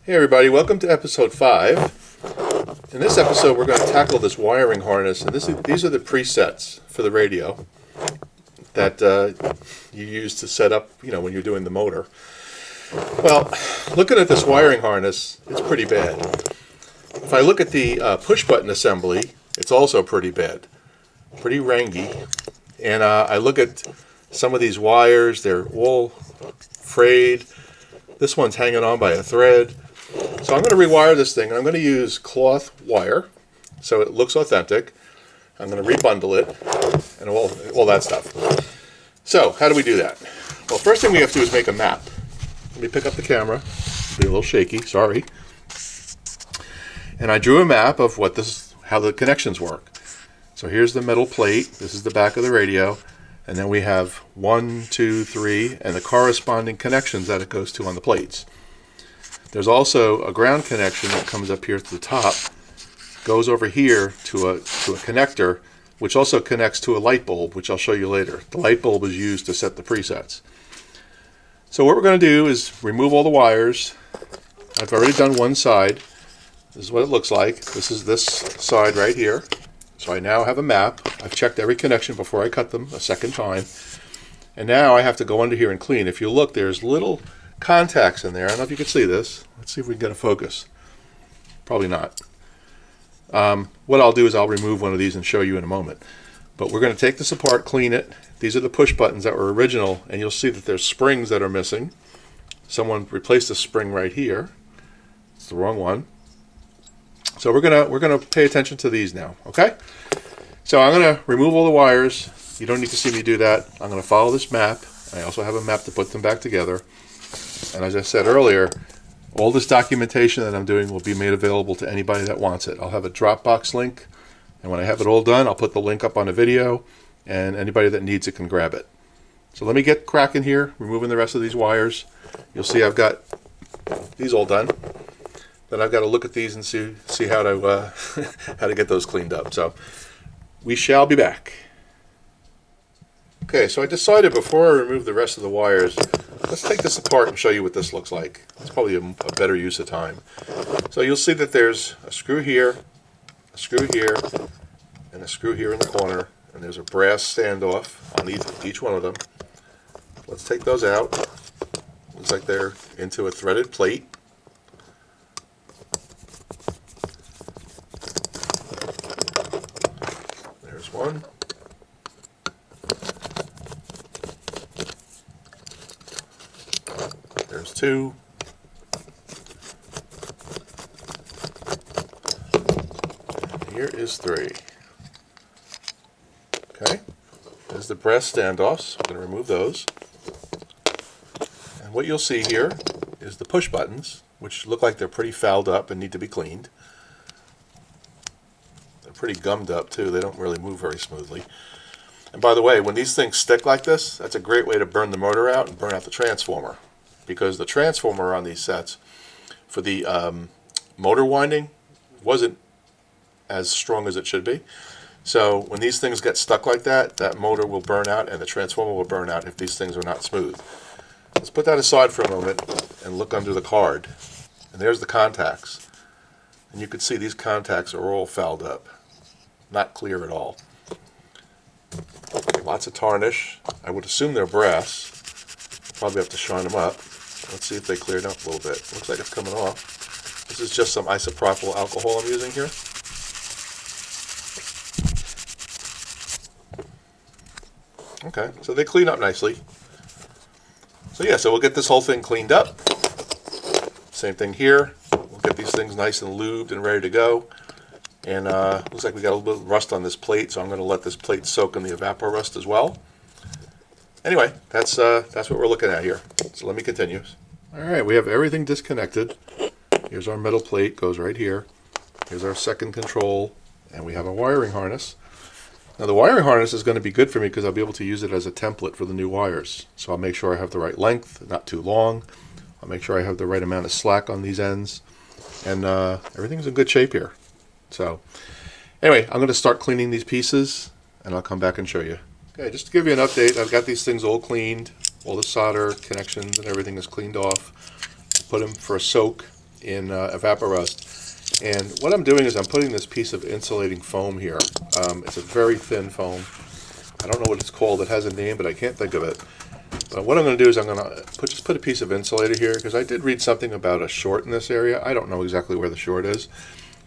Hey everybody, welcome to episode 5. In this episode we're going to tackle this wiring harness, and these are the presets for the radio that you use to set up, when you're doing the motor. Well, looking at this wiring harness, it's pretty bad. If I look at the push button assembly, it's also pretty bad, pretty rangy. And I look at some of these wires, they're all frayed. This one's hanging on by a thread. So I'm going to rewire this thing, and I'm going to use cloth wire so it looks authentic. I'm going to rebundle it and all that stuff. So how do we do that? Well, first thing we have to do is make a map. Let me pick up the camera. It'll be a little shaky, sorry. And I drew a map of how the connections work. So here's the metal plate. This is the back of the radio. And then we have 1, 2, 3, and the corresponding connections that it goes to on the plates. There's also a ground connection that comes up here to the top, goes over here to a connector, which also connects to a light bulb, which I'll show you later. The light bulb is used to set the presets. So what we're going to do is remove all the wires. I've already done one side. This is what it looks like. This is this side right here. So I now have a map. I've checked every connection before I cut them a second time. And now I have to go under here and clean. If you look, there's little contacts in there. I don't know if you can see this. Let's see if we can get a focus. Probably not. What I'll do is I'll remove one of these and show you in a moment. But we're going to take this apart, clean it. These are the push buttons that were original, and you'll see that there's springs that are missing. Someone replaced a spring right here. It's the wrong one. So we're gonna pay attention to these now, okay? So I'm gonna remove all the wires. You don't need to see me do that. I'm gonna follow this map. I also have a map to put them back together. And as I said earlier, all this documentation that I'm doing will be made available to anybody that wants it. I'll have a Dropbox link, and when I have it all done, I'll put the link up on a video, and anybody that needs it can grab it. So let me get cracking here, removing the rest of these wires. You'll see I've got these all done. Then I've got to look at these and see how to how to get those cleaned up. So we shall be back. Okay, so I decided before I remove the rest of the wires, let's take this apart and show you what this looks like. It's probably a better use of time. So you'll see that there's a screw here, and a screw here in the corner, and there's a brass standoff on each one of them. Let's take those out. Looks like they're into a threaded plate. There's one. There's two. And here is three. Okay. There's the brass standoffs. I'm going to remove those. And what you'll see here is the push buttons, which look like they're pretty fouled up and need to be cleaned. They're pretty gummed up too. They don't really move very smoothly. And by the way, when these things stick like this, that's a great way to burn the motor out and burn out the transformer. Because the transformer on these sets for the motor winding wasn't as strong as it should be. So when these things get stuck like that, that motor will burn out and the transformer will burn out if these things are not smooth. Let's put that aside for a moment and look under the card. And there's the contacts. And you can see these contacts are all fouled up. Not clear at all. Lots of tarnish. I would assume they're brass. Probably have to shine them up. Let's see if they cleared up a little bit. Looks like it's coming off. This is just some isopropyl alcohol I'm using here. Okay, so they clean up nicely. So we'll get this whole thing cleaned up. Same thing here. We'll get these things nice and lubed and ready to go. And looks like we got a little bit of rust on this plate, so I'm going to let this plate soak in the evaporust as well. Anyway, that's what we're looking at here. So let me continue. All right, we have everything disconnected. Here's our metal plate, goes right here. Here's our second control, and we have a wiring harness. Now the wiring harness is going to be good for me because I'll be able to use it as a template for the new wires. So I'll make sure I have the right length, not too long. I'll make sure I have the right amount of slack on these ends. And everything's in good shape here. So anyway, I'm going to start cleaning these pieces, and I'll come back and show you. Okay, just to give you an update, I've got these things all cleaned. All the solder connections and everything is cleaned off. Put them for a soak in Evaporust. And what I'm doing is I'm putting this piece of insulating foam here. It's a very thin foam. I don't know what it's called. It has a name, but I can't think of it. But what I'm going to do is I'm going to just put a piece of insulator here, because I did read something about a short in this area. I don't know exactly where the short is,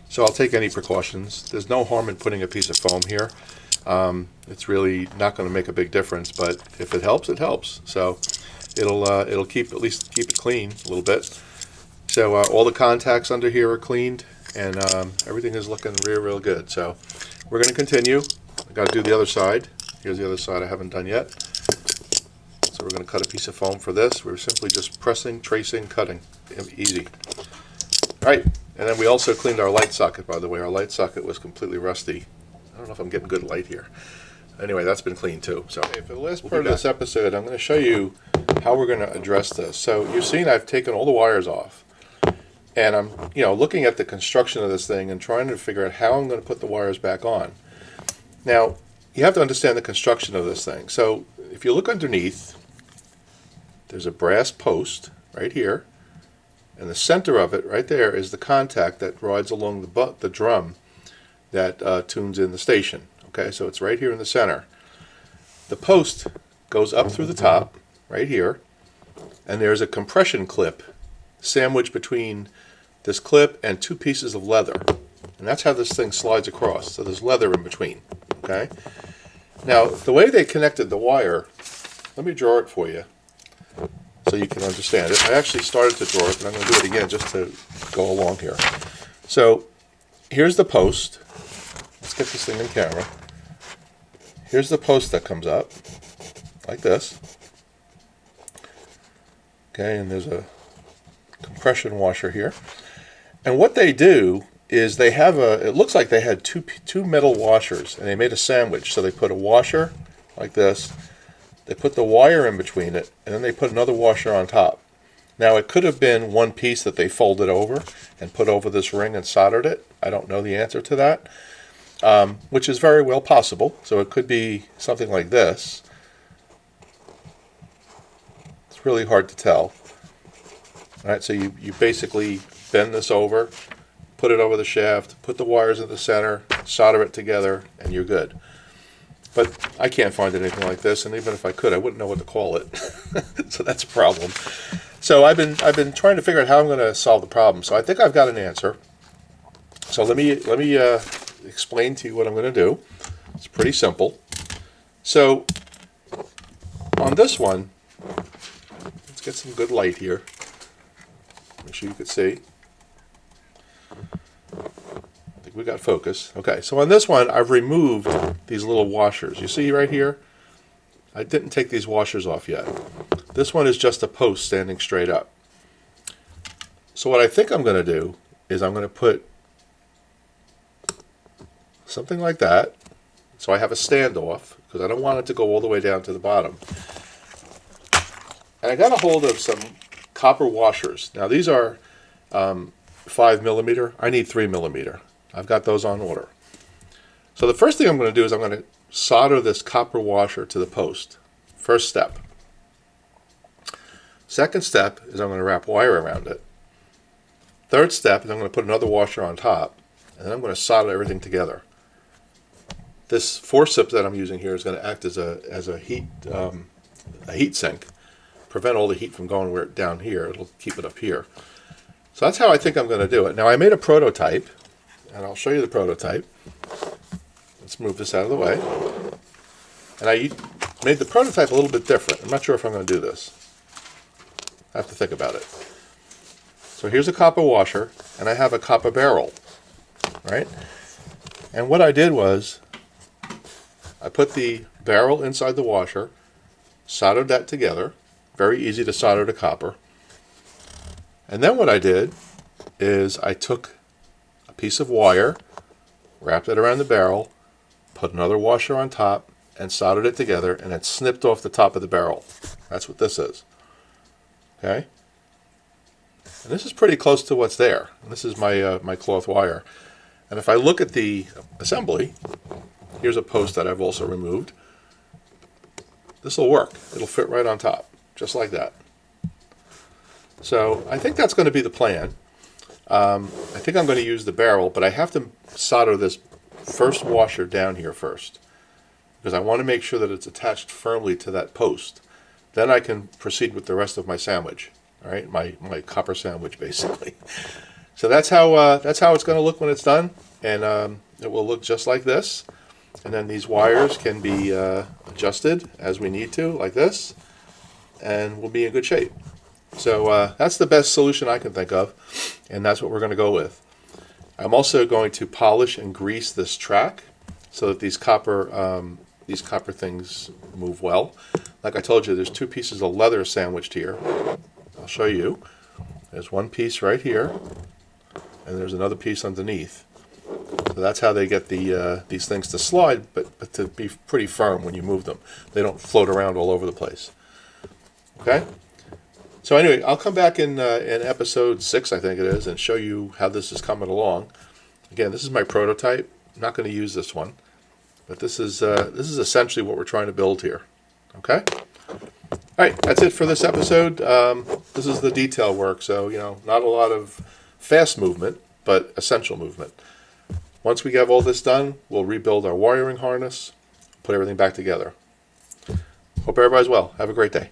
so I'll take any precautions. There's no harm in putting a piece of foam here. It's really not going to make a big difference, but if it helps, it helps. So it'll keep it clean a little bit. So all the contacts under here are cleaned, and everything is looking real good. So we're going to continue. I got to do the other side. Here's the other side I haven't done yet. So we're going to cut a piece of foam for this. We're simply just pressing, tracing, cutting. Easy. All right, and then we also cleaned our light socket, by the way. Our light socket was completely rusty. I don't know if I'm getting good light here. Anyway, that's been cleaned too. So for the last part of this episode, I'm going to show you how we're going to address this. So you've seen I've taken all the wires off, and I'm looking at the construction of this thing and trying to figure out how I'm going to put the wires back on. Now, you have to understand the construction of this thing. So if you look underneath, there's a brass post right here, and the center of it right there is the contact that rides along the drum that tunes in the station. Okay, so it's right here in the center. The post goes up through the top right here, and there's a compression clip sandwiched between this clip and two pieces of leather, and that's how this thing slides across. So there's leather in between. Okay, now the way they connected the wire, let me draw it for you so you can understand it. I actually started to draw it, but I'm going to do it again just to go along here. So here's the post. Let's get this thing in camera. Here's the post that comes up like this. Okay, and there's a compression washer here. And what they do is they have it looks like they had two metal washers, and they made a sandwich. So they put a washer like this, they put the wire in between it, and then they put another washer on top. Now, it could have been one piece that they folded over and put over this ring and soldered it. I don't know the answer to that, which is very well possible. So it could be something like this. It's really hard to tell. All right, so you basically bend this over, put it over the shaft, put the wires in the center, solder it together, and you're good. But I can't find anything like this, and even if I could, I wouldn't know what to call it. So that's a problem. So I've been trying to figure out how I'm going to solve the problem. So I think I've got an answer. So let me explain to you what I'm going to do. It's pretty simple. So on this one, let's get some good light here. Make sure you can see. I think we got focus. Okay, so on this one, I've removed these little washers. You see right here? I didn't take these washers off yet. This one is just a post standing straight up. So what I think I'm going to do is I'm going to put something like that, so I have a standoff, because I don't want it to go all the way down to the bottom. And I got a hold of some copper washers. Now these are 5mm. I need 3mm. I've got those on order. So the first thing I'm going to do is I'm going to solder this copper washer to the post. First step. Second step is I'm going to wrap wire around it. Third step is I'm going to put another washer on top, and then I'm going to solder everything together. This forceps that I'm using here is going to act as a heat sink, prevent all the heat from going down here. It'll keep it up here. So that's how I think I'm going to do it. Now I made a prototype, and I'll show you the prototype. Let's move this out of the way. And I made the prototype a little bit different. I'm not sure if I'm going to do this. I have to think about it. So here's a copper washer, and I have a copper barrel, right? And what I did was I put the barrel inside the washer, soldered that together. Very easy to solder to copper. And then what I did is I took a piece of wire, wrapped it around the barrel, put another washer on top, and soldered it together, and it snipped off the top of the barrel. That's what this is. Okay? And this is pretty close to what's there. And this is my cloth wire. And if I look at the assembly, here's a post that I've also removed. This will work. It'll fit right on top, just like that. So I think that's going to be the plan. I think I'm going to use the barrel, but I have to solder this first washer down here first, because I want to make sure that it's attached firmly to that post. Then I can proceed with the rest of my sandwich. All right, my copper sandwich basically. So that's how it's going to look when it's done, and it will look just like this. And then these wires can be adjusted as we need to, like this, and we'll be in good shape. So that's the best solution I can think of, and that's what we're going to go with. I'm also going to polish and grease this track so that these copper things move well. Like I told you, there's 2 pieces of leather sandwiched here. I'll show you. There's one piece right here, and there's another piece underneath. So that's how they get these things to slide, but to be pretty firm when you move them. They don't float around all over the place. Okay? So anyway, I'll come back in episode 6, I think it is, and show you how this is coming along. Again, this is my prototype. I'm not going to use this one, but this is essentially what we're trying to build here. Okay? All right, that's it for this episode. This is the detail work, so not a lot of fast movement, but essential movement. Once we have all this done, we'll rebuild our wiring harness, put everything back together. Hope everybody's well. Have a great day.